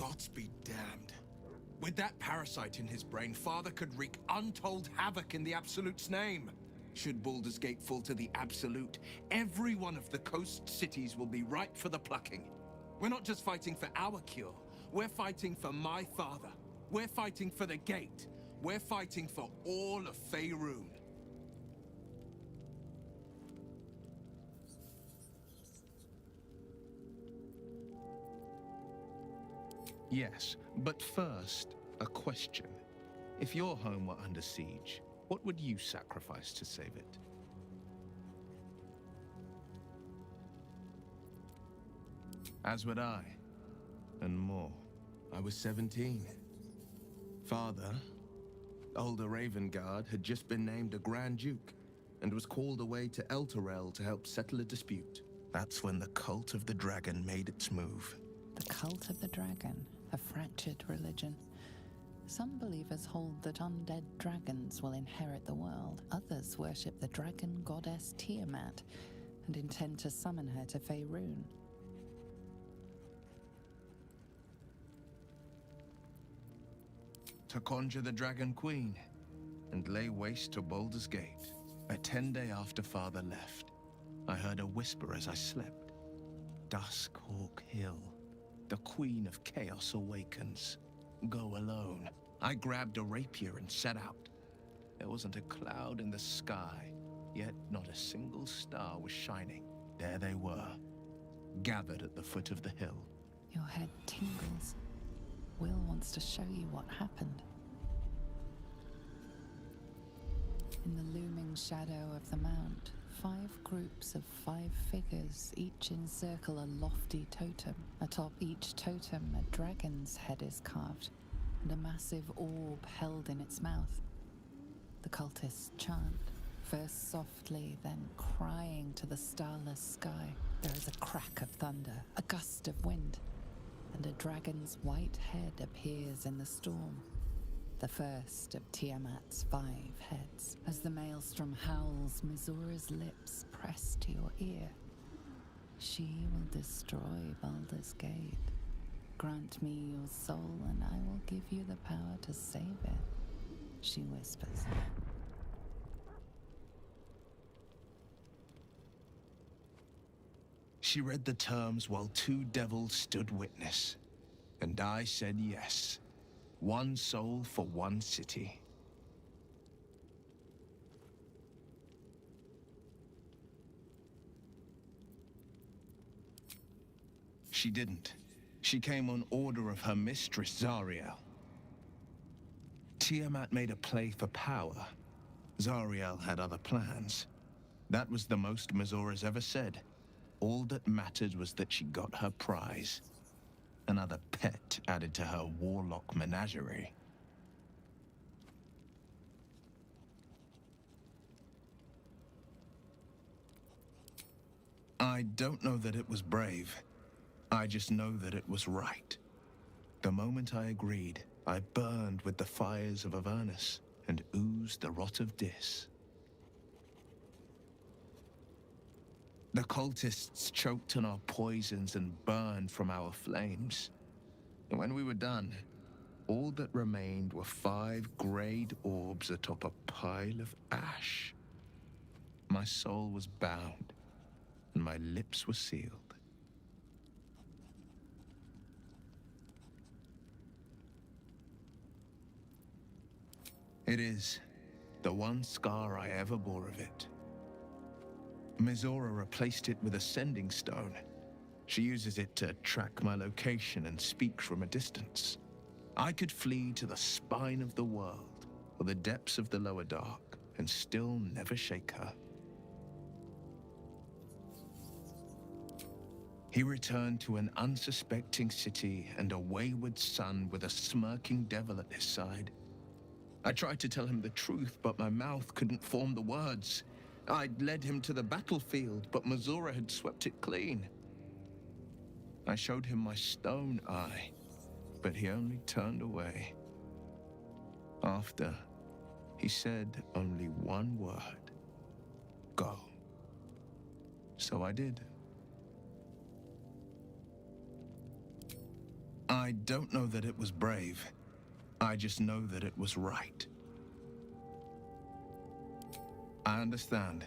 Gods be damned. With that parasite in his brain, Father could wreak untold havoc in the Absolute's name. Should Baldur's Gate fall to the Absolute, every one of the coast cities will be ripe for the plucking. We're not just fighting for our cure, we're fighting for my father. We're fighting for the Gate. We're fighting for all of Faerun. Yes, but first, a question. If your home were under siege, what would you sacrifice to save it? As would I, and more. I was 17. Father, older Ravengard, had just been named a Grand Duke and was called away to Elturel to help settle a dispute. That's when the Cult of the Dragon made its move. The Cult of the Dragon, a fractured religion. Some believers hold that undead dragons will inherit the world. Others worship the dragon goddess Tiamat and intend to summon her to Faerun. To conjure the Dragon Queen and lay waste to Baldur's Gate. A 10-day after Father left, I heard a whisper as I slept. Duskhawk Hill. The Queen of Chaos awakens. Go alone. I grabbed a rapier and set out. There wasn't a cloud in the sky, yet not a single star was shining. There they were, gathered at the foot of the hill. Your head tingles. Wyll wants to show you what happened. In the looming shadow of the mount, 5 groups of 5 figures each encircle a lofty totem. Atop each totem, a dragon's head is carved, and a massive orb held in its mouth. The cultists chant, first softly, then crying to the starless sky. There is a crack of thunder, a gust of wind, and a dragon's white head appears in the storm. The first of Tiamat's 5 heads. As the maelstrom howls, Mizora's lips press to your ear. She will destroy Baldur's Gate. Grant me your soul and I will give you the power to save it, she whispers. She read the terms while 2 devils stood witness, and I said yes. 1 soul for 1 city. She didn't. She came on order of her mistress, Zariel. Tiamat made a play for power. Zariel had other plans. That was the most Mizora's ever said. All that mattered was that she got her prize. Another pet added to her warlock menagerie. I don't know that it was brave. I just know that it was right. The moment I agreed, I burned with the fires of Avernus and oozed the rot of Dis. The cultists choked on our poisons and burned from our flames. And when we were done, all that remained were 5 grayed orbs atop a pile of ash. My soul was bound, and my lips were sealed. It is the one scar I ever bore of it. Mizora replaced it with a sending stone. She uses it to track my location and speak from a distance. I could flee to the spine of the world or the depths of the lower dark and still never shake her. He returned to an unsuspecting city and a wayward son with a smirking devil at his side. I tried to tell him the truth, but my mouth couldn't form the words. I'd led him to the battlefield, but Mizora had swept it clean. I showed him my stone eye, but he only turned away. After, he said only one word: go. So I did. I don't know that it was brave. I just know that it was right. I understand.